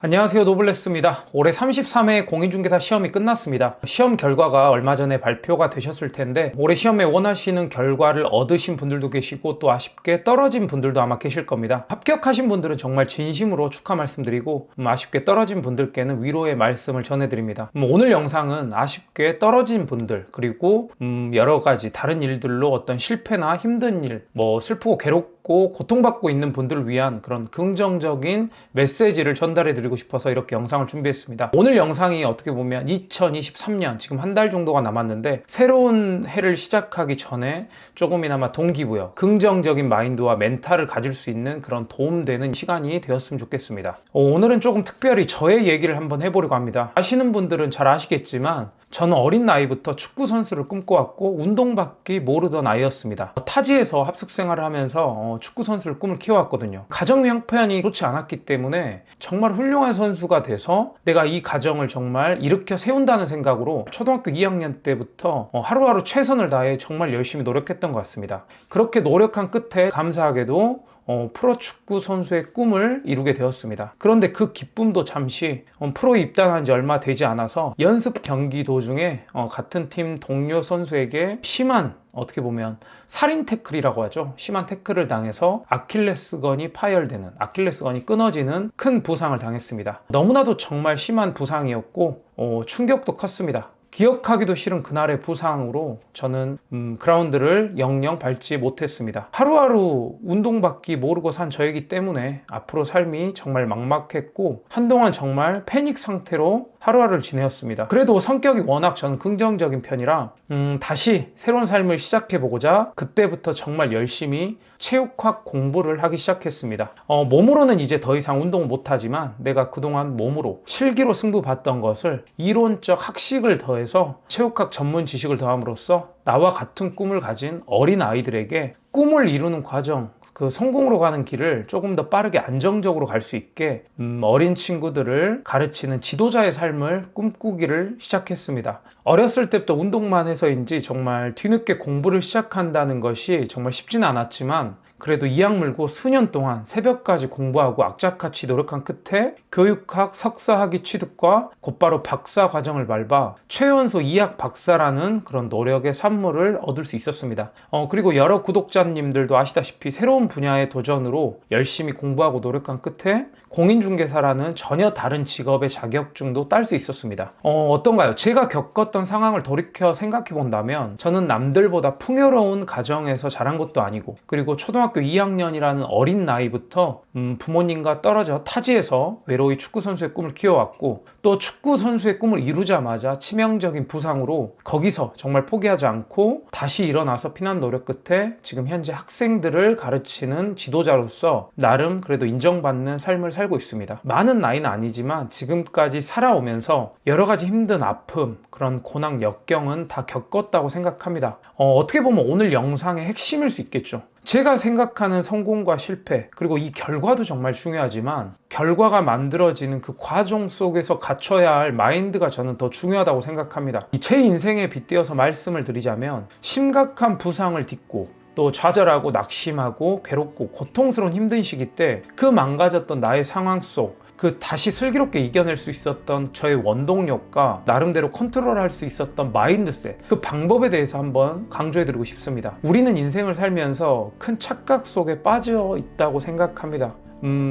안녕하세요, 노블레스입니다. 올해 33회 공인중개사 시험이 끝났습니다. 시험 결과가 얼마 전에 발표가 되셨을 텐데 올해 시험에 원하시는 결과를 얻으신 분들도 계시고 또 아쉽게 떨어진 분들도 아마 계실 겁니다. 합격하신 분들은 정말 진심으로 축하 말씀드리고 아쉽게 떨어진 분들께는 위로의 말씀을 전해드립니다. 오늘 영상은 아쉽게 떨어진 분들 그리고 여러 가지 다른 일들로 어떤 실패나 힘든 일, 슬프고 괴롭고 고통받고 있는 분들을 위한 그런 긍정적인 메시지를 전달해 드리고 싶어서 이렇게 영상을 준비했습니다. 오늘 영상이 어떻게 보면 2023년 지금 한 달 정도가 남았는데 새로운 해를 시작하기 전에 조금이나마 동기부여, 긍정적인 마인드와 멘탈을 가질 수 있는 그런 도움되는 시간이 되었으면 좋겠습니다. 오늘은 조금 특별히 저의 얘기를 한번 해보려고 합니다. 아시는 분들은 잘 아시겠지만 저는 어린 나이부터 축구 선수를 꿈꿔왔고 운동밖에 모르던 아이였습니다. 타지에서 합숙 생활을 하면서 축구 선수를 꿈을 키워왔거든요. 가정 형편이 좋지 않았기 때문에 정말 훌륭한 선수가 돼서 내가 이 가정을 정말 일으켜 세운다는 생각으로 초등학교 2학년 때부터 하루하루 최선을 다해 정말 열심히 노력했던 것 같습니다. 그렇게 노력한 끝에 감사하게도 프로축구 선수의 꿈을 이루게 되었습니다. 그런데 그 기쁨도 잠시 프로에 입단한 지 얼마 되지 않아서 연습 경기 도중에 같은 팀 동료 선수에게 심한, 어떻게 보면 살인 태클이라고 하죠. 심한 태클을 당해서 아킬레스건이 파열되는, 아킬레스건이 끊어지는 큰 부상을 당했습니다. 너무나도 정말 심한 부상이었고 충격도 컸습니다. 기억하기도 싫은 그날의 부상으로 저는 그라운드를 영영 밟지 못했습니다. 하루하루 운동밖에 모르고 산 저이기 때문에 앞으로 삶이 정말 막막했고 한동안 정말 패닉 상태로 하루하루를 지내었습니다. 그래도 성격이 워낙 저는 긍정적인 편이라 다시 새로운 삶을 시작해보고자 그때부터 정말 열심히 체육학 공부를 하기 시작했습니다. 몸으로는 이제 더 이상 운동을 못하지만 내가 그동안 몸으로 실기로 승부봤던 것을 이론적 학식을 더해서 체육학 전문 지식을 더함으로써 나와 같은 꿈을 가진 어린 아이들에게 꿈을 이루는 과정, 그 성공으로 가는 길을 조금 더 빠르게 안정적으로 갈 수 있게 어린 친구들을 가르치는 지도자의 삶을 꿈꾸기를 시작했습니다. 어렸을 때부터 운동만 해서인지 정말 뒤늦게 공부를 시작한다는 것이 정말 쉽지는 않았지만 그래도 이악 물고 수년 동안 새벽까지 공부하고 악착같이 노력한 끝에 교육학 석사학위 취득과 곧바로 박사 과정을 밟아 최연소 2학 박사라는 그런 노력의 산물을 얻을 수 있었습니다. 그리고 여러 구독자님들도 아시다시피 새로운 분야의 도전으로 열심히 공부하고 노력한 끝에 공인중개사라는 전혀 다른 직업의 자격증도 딸 수 있었습니다. 어떤가요? 제가 겪었던 상황을 돌이켜 생각해 본다면 저는 남들보다 풍요로운 가정에서 자란 것도 아니고 그리고 초등학교 2학년이라는 어린 나이부터 부모님과 떨어져 타지에서 외로이 축구선수의 꿈을 키워왔고 또 축구선수의 꿈을 이루자마자 치명적인 부상으로 거기서 정말 포기하지 않고 다시 일어나서 피난 노력 끝에 지금 현재 학생들을 가르치는 지도자로서 나름 그래도 인정받는 삶을 살고 있습니다. 많은 나이는 아니지만 지금까지 살아오면서 여러 가지 힘든 아픔, 그런 고난 역경은 다 겪었다고 생각합니다. 어떻게 보면 오늘 영상의 핵심일 수 있겠죠. 제가 생각하는 성공과 실패, 그리고 이 결과도 정말 중요하지만 결과가 만들어지는 그 과정 속에서 갖춰야 할 마인드가 저는 더 중요하다고 생각합니다. 제 인생에 빗대어서 말씀을 드리자면 심각한 부상을 딛고 또 좌절하고 낙심하고 괴롭고 고통스러운 힘든 시기 때 그 망가졌던 나의 상황 속 그 다시 슬기롭게 이겨낼 수 있었던 저의 원동력과 나름대로 컨트롤할 수 있었던 마인드셋, 그 방법에 대해서 한번 강조해드리고 싶습니다. 우리는 인생을 살면서 큰 착각 속에 빠져 있다고 생각합니다.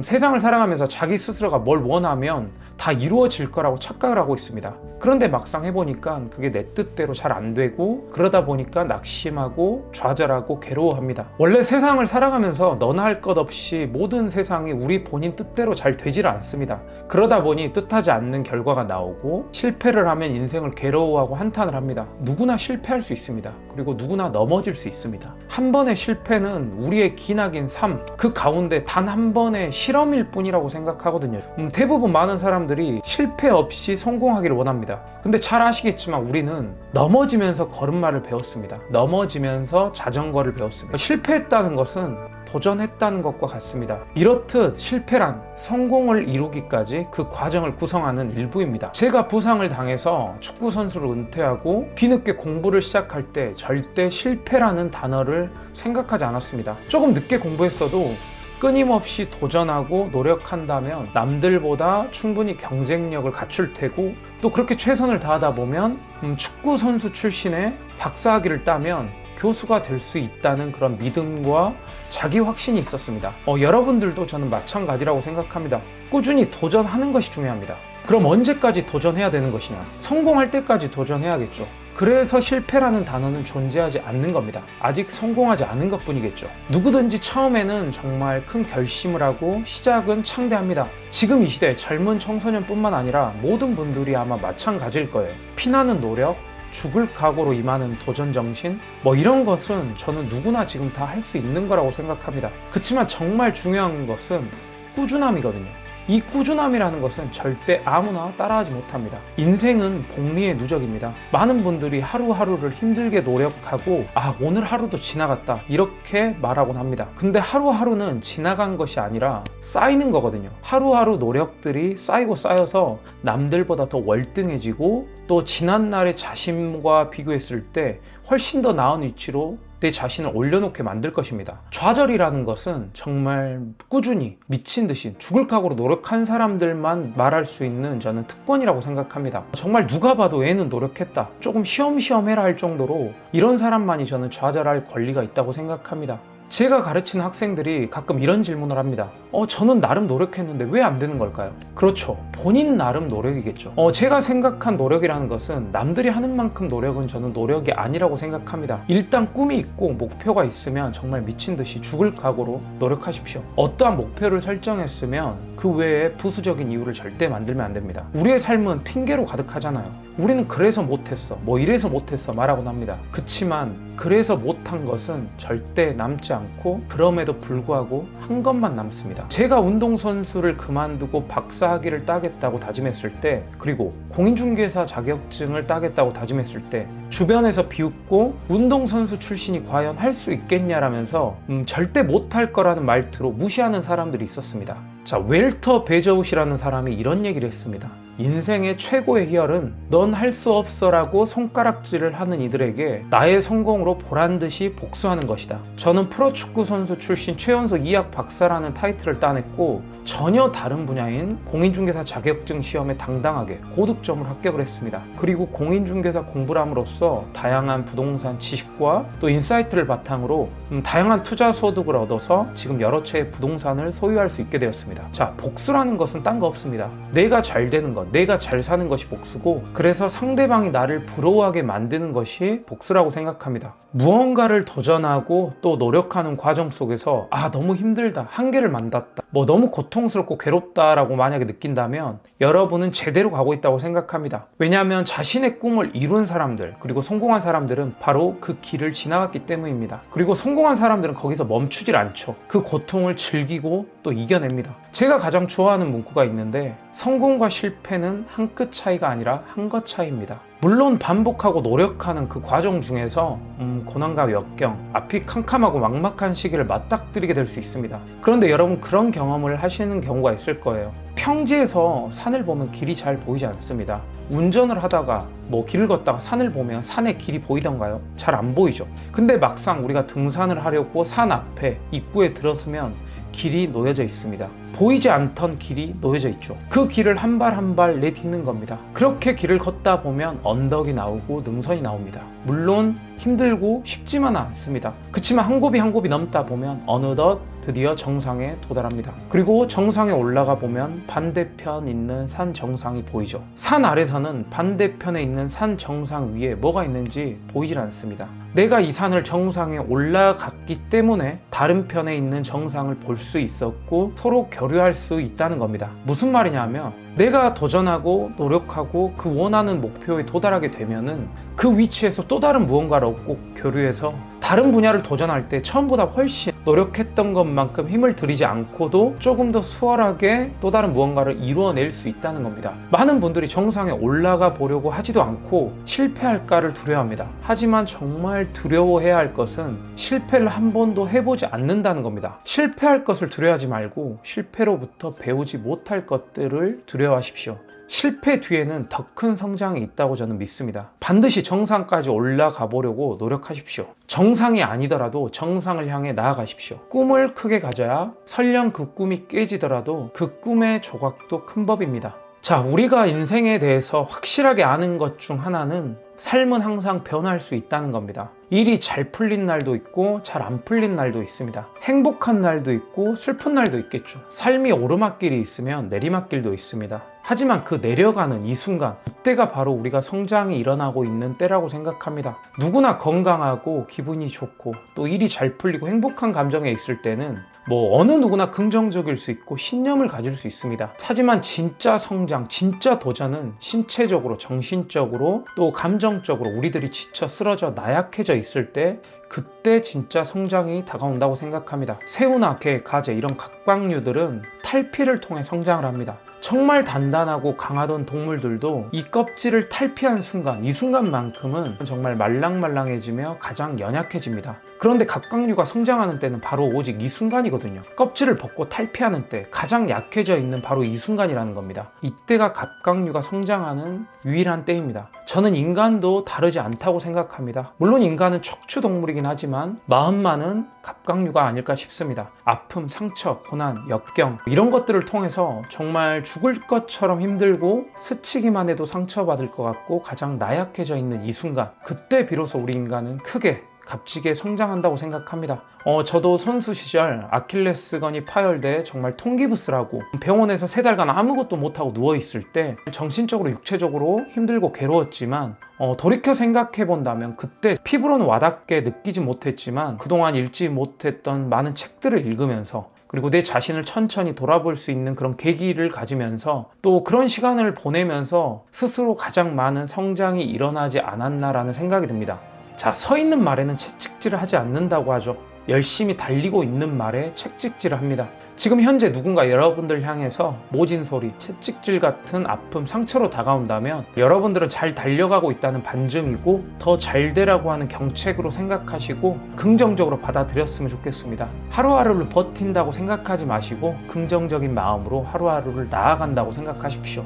세상을 살아가면서 자기 스스로가 뭘 원하면 다 이루어질 거라고 착각을 하고 있습니다. 그런데 막상 해보니까 그게 내 뜻대로 잘 안 되고 그러다 보니까 낙심하고 좌절하고 괴로워합니다. 원래 세상을 살아가면서 너나 할 것 없이 모든 세상이 우리 본인 뜻대로 잘 되질 않습니다. 그러다 보니 뜻하지 않는 결과가 나오고 실패를 하면 인생을 괴로워하고 한탄을 합니다. 누구나 실패할 수 있습니다. 그리고 누구나 넘어질 수 있습니다. 한 번의 실패는 우리의 기나긴 삶, 그 가운데 단 한 번의 실험일 뿐이라고 생각하거든요. 대부분 많은 사람들이 실패 없이 성공하기를 원합니다. 근데 잘 아시겠지만 우리는 넘어지면서 걸음마를 배웠습니다. 넘어지면서 자전거를 배웠습니다. 실패했다는 것은 도전했다는 것과 같습니다. 이렇듯 실패란 성공을 이루기까지 그 과정을 구성하는 일부입니다. 제가 부상을 당해서 축구 선수를 은퇴하고 뒤늦게 공부를 시작할 때 절대 실패라는 단어를 생각하지 않았습니다. 조금 늦게 공부했어도 끊임없이 도전하고 노력한다면 남들보다 충분히 경쟁력을 갖출 테고, 또 그렇게 최선을 다하다 보면 축구 선수 출신의 박사학위를 따면 교수가 될 수 있다는 그런 믿음과 자기 확신이 있었습니다. 여러분들도 저는 마찬가지라고 생각합니다. 꾸준히 도전하는 것이 중요합니다. 그럼 언제까지 도전해야 되는 것이냐? 성공할 때까지 도전해야겠죠. 그래서 실패라는 단어는 존재하지 않는 겁니다. 아직 성공하지 않은 것뿐이겠죠. 누구든지 처음에는 정말 큰 결심을 하고 시작은 창대합니다. 지금 이 시대 젊은 청소년뿐만 아니라 모든 분들이 아마 마찬가지일 거예요. 피나는 노력, 죽을 각오로 임하는 도전 정신, 이런 것은 저는 누구나 지금 다 할 수 있는 거라고 생각합니다. 그렇지만 정말 중요한 것은 꾸준함이거든요. 이 꾸준함이라는 것은 절대 아무나 따라하지 못합니다. 인생은 복리의 누적입니다. 많은 분들이 하루하루를 힘들게 노력하고 오늘 하루도 지나갔다 이렇게 말하곤 합니다. 근데 하루하루는 지나간 것이 아니라 쌓이는 거거든요. 하루하루 노력들이 쌓이고 쌓여서 남들보다 더 월등해지고, 또 지난날의 자신과 비교했을 때 훨씬 더 나은 위치로 내 자신을 올려놓게 만들 것입니다. 좌절이라는 것은 정말 꾸준히 미친 듯이 죽을 각오로 노력한 사람들만 말할 수 있는 저는 특권이라고 생각합니다. 정말 누가 봐도 얘는 노력했다, 조금 쉬엄쉬엄 해라 할 정도로 이런 사람만이 저는 좌절할 권리가 있다고 생각합니다. 제가 가르치는 학생들이 가끔 이런 질문을 합니다. 저는 나름 노력했는데 왜 안 되는 걸까요? 그렇죠. 본인 나름 노력이겠죠. 제가 생각한 노력이라는 것은 남들이 하는 만큼 노력은 저는 노력이 아니라고 생각합니다. 일단 꿈이 있고 목표가 있으면 정말 미친 듯이 죽을 각오로 노력하십시오. 어떠한 목표를 설정했으면 그 외에 부수적인 이유를 절대 만들면 안 됩니다. 우리의 삶은 핑계로 가득하잖아요. 우리는 그래서 못했어, 이래서 못했어 말하곤 합니다. 그치만 그래서 못한 것은 절대 남지 않고 그럼에도 불구하고 한 것만 남습니다. 제가 운동선수를 그만두고 박사학위를 따겠다고 다짐했을 때, 그리고 공인중개사 자격증을 따겠다고 다짐했을 때 주변에서 비웃고 운동선수 출신이 과연 할 수 있겠냐라면서 절대 못할 거라는 말투로 무시하는 사람들이 있었습니다. 자, 웰터 베저웃이라는 사람이 이런 얘기를 했습니다. 인생의 최고의 희열은 넌 할 수 없어 라고 손가락질을 하는 이들에게 나의 성공으로 보란듯이 복수하는 것이다. 저는 프로축구 선수 출신 최연소 2학 박사라는 타이틀을 따냈고 전혀 다른 분야인 공인중개사 자격증 시험에 당당하게 고득점을 합격을 했습니다. 그리고 공인중개사 공부를 함으로써 다양한 부동산 지식과 또 인사이트를 바탕으로 다양한 투자 소득을 얻어서 지금 여러 채의 부동산을 소유할 수 있게 되었습니다. 자, 복수라는 것은 딴 거 없습니다. 내가 잘 되는 것, 내가 잘 사는 것이 복수고, 그래서 상대방이 나를 부러워하게 만드는 것이 복수라고 생각합니다. 무언가를 도전하고 또 노력하는 과정 속에서 너무 힘들다, 한계를 만났다, 너무 고통스럽고 괴롭다라고 만약에 느낀다면 여러분은 제대로 가고 있다고 생각합니다. 왜냐하면 자신의 꿈을 이룬 사람들, 그리고 성공한 사람들은 바로 그 길을 지나갔기 때문입니다. 그리고 성공한 사람들은 거기서 멈추질 않죠. 그 고통을 즐기고 또 이겨냅니다. 제가 가장 좋아하는 문구가 있는데, 성공과 실패는 한 끗 차이가 아니라 한 것 차이입니다. 물론 반복하고 노력하는 그 과정 중에서 고난과 역경, 앞이 캄캄하고 막막한 시기를 맞닥뜨리게 될 수 있습니다. 그런데 여러분, 그런 경험을 하시는 경우가 있을 거예요. 평지에서 산을 보면 길이 잘 보이지 않습니다. 운전을 하다가 길을 걷다가 산을 보면 산의 길이 보이던가요? 잘 안 보이죠. 근데 막상 우리가 등산을 하려고 산 앞에 입구에 들어서면 길이 놓여져 있습니다. 보이지 않던 길이 놓여져 있죠. 그 길을 한 발 한 발 내딛는 겁니다. 그렇게 길을 걷다 보면 언덕이 나오고 능선이 나옵니다. 물론 힘들고 쉽지만은 않습니다. 그치만 한 곱이 한 곱이 넘다 보면 어느덧 드디어 정상에 도달합니다. 그리고 정상에 올라가 보면 반대편 있는 산 정상이 보이죠. 산 아래서는 반대편에 있는 산 정상 위에 뭐가 있는지 보이질 않습니다. 내가 이 산을 정상에 올라갔기 때문에 다른 편에 있는 정상을 볼 수 있었고 서로 교류할 수 있다는 겁니다. 무슨 말이냐면, 내가 도전하고 노력하고 그 원하는 목표에 도달하게 되면은 그 위치에서 또 다른 무언가를 얻고 교류해서 다른 분야를 도전할 때 처음보다 훨씬 노력했던 것만큼 힘을 들이지 않고도 조금 더 수월하게 또 다른 무언가를 이루어낼 수 있다는 겁니다. 많은 분들이 정상에 올라가 보려고 하지도 않고 실패할까를 두려워합니다. 하지만 정말 두려워해야 할 것은 실패를 한 번도 해보지 않는다는 겁니다. 실패할 것을 두려워하지 말고 실패로부터 배우지 못할 것들을 두려워하십시오. 실패 뒤에는 더 큰 성장이 있다고 저는 믿습니다. 반드시 정상까지 올라가 보려고 노력하십시오. 정상이 아니더라도 정상을 향해 나아가십시오. 꿈을 크게 가져야 설령 그 꿈이 깨지더라도 그 꿈의 조각도 큰 법입니다. 자, 우리가 인생에 대해서 확실하게 아는 것 중 하나는 삶은 항상 변할 수 있다는 겁니다. 일이 잘 풀린 날도 있고 잘 안 풀린 날도 있습니다. 행복한 날도 있고 슬픈 날도 있겠죠. 삶이 오르막길이 있으면 내리막길도 있습니다. 하지만 그 내려가는 이 순간, 그때가 바로 우리가 성장이 일어나고 있는 때라고 생각합니다. 누구나 건강하고 기분이 좋고 또 일이 잘 풀리고 행복한 감정에 있을 때는 어느 누구나 긍정적일 수 있고 신념을 가질 수 있습니다. 하지만 진짜 성장, 진짜 도전은 신체적으로, 정신적으로 또 감정적으로 우리들이 지쳐 쓰러져 나약해져 있을 때, 그때 진짜 성장이 다가온다고 생각합니다. 새우나 개, 가재 이런 각각류들은 탈피를 통해 성장을 합니다. 정말 단단하고 강하던 동물들도 이 껍질을 탈피한 순간, 이 순간만큼은 정말 말랑말랑해지며 가장 연약해집니다. 그런데 각각류가 성장하는 때는 바로 오직 이 순간이거든요. 껍질을 벗고 탈피하는 때 가장 약해져 있는 바로 이 순간이라는 겁니다. 이때가 각각류가 성장하는 유일한 때입니다. 저는 인간도 다르지 않다고 생각합니다. 물론 인간은 척추동물이긴 하지만 마음만은 갑각류가 아닐까 싶습니다. 아픔, 상처, 고난, 역경 이런 것들을 통해서 정말 죽을 것처럼 힘들고 스치기만 해도 상처받을 것 같고 가장 나약해져 있는 이 순간, 그때 비로소 우리 인간은 크게 값지게 성장한다고 생각합니다. 저도 선수 시절 아킬레스건이 파열돼 정말 통기부스라고 병원에서 3달간 아무것도 못하고 누워있을 때 정신적으로 육체적으로 힘들고 괴로웠지만 돌이켜 생각해 본다면 그때 피부로는 와닿게 느끼지 못했지만 그동안 읽지 못했던 많은 책들을 읽으면서, 그리고 내 자신을 천천히 돌아볼 수 있는 그런 계기를 가지면서 또 그런 시간을 보내면서 스스로 가장 많은 성장이 일어나지 않았나라는 생각이 듭니다. 자, 서 있는 말에는 채찍질을 하지 않는다고 하죠. 열심히 달리고 있는 말에 채찍질을 합니다. 지금 현재 누군가 여러분들 향해서 모진 소리, 채찍질 같은 아픔, 상처로 다가온다면 여러분들은 잘 달려가고 있다는 반증이고 더 잘 되라고 하는 경책으로 생각하시고 긍정적으로 받아들였으면 좋겠습니다. 하루하루를 버틴다고 생각하지 마시고 긍정적인 마음으로 하루하루를 나아간다고 생각하십시오.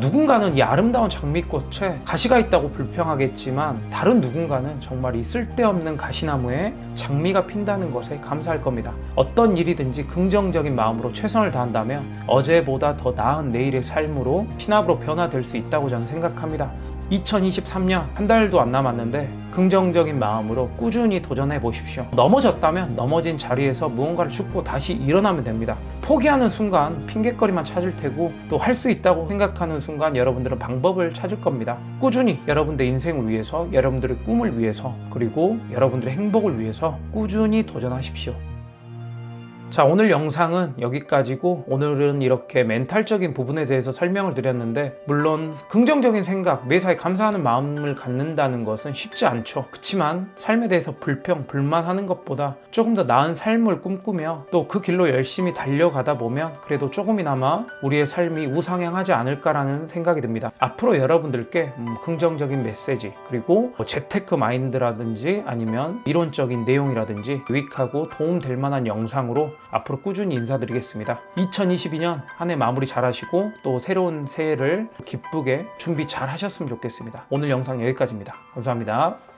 누군가는 이 아름다운 장미꽃에 가시가 있다고 불평하겠지만 다른 누군가는 정말 이 쓸데없는 가시나무에 장미가 핀다는 것에 감사할 겁니다. 어떤 일이든지 긍정적인 마음으로 최선을 다한다면 어제보다 더 나은 내일의 삶으로 신압으로 변화될 수 있다고 저는 생각합니다. 2023년 한 달도 안 남았는데 긍정적인 마음으로 꾸준히 도전해 보십시오. 넘어졌다면 넘어진 자리에서 무언가를 줍고 다시 일어나면 됩니다. 포기하는 순간 핑곗거리만 찾을 테고 또 할 수 있다고 생각하는 순간 여러분들은 방법을 찾을 겁니다. 꾸준히 여러분들의 인생을 위해서, 여러분들의 꿈을 위해서, 그리고 여러분들의 행복을 위해서 꾸준히 도전하십시오. 자, 오늘 영상은 여기까지고, 오늘은 이렇게 멘탈적인 부분에 대해서 설명을 드렸는데, 물론 긍정적인 생각, 매사에 감사하는 마음을 갖는다는 것은 쉽지 않죠. 그렇지만 삶에 대해서 불평, 불만하는 것보다 조금 더 나은 삶을 꿈꾸며 또 그 길로 열심히 달려가다 보면 그래도 조금이나마 우리의 삶이 우상향하지 않을까라는 생각이 듭니다. 앞으로 여러분들께 긍정적인 메시지, 그리고 재테크 마인드라든지 아니면 이론적인 내용이라든지 유익하고 도움될 만한 영상으로 앞으로 꾸준히 인사드리겠습니다. 2022년 한 해 마무리 잘 하시고 또 새로운 새해를 기쁘게 준비 잘 하셨으면 좋겠습니다. 오늘 영상 여기까지입니다. 감사합니다.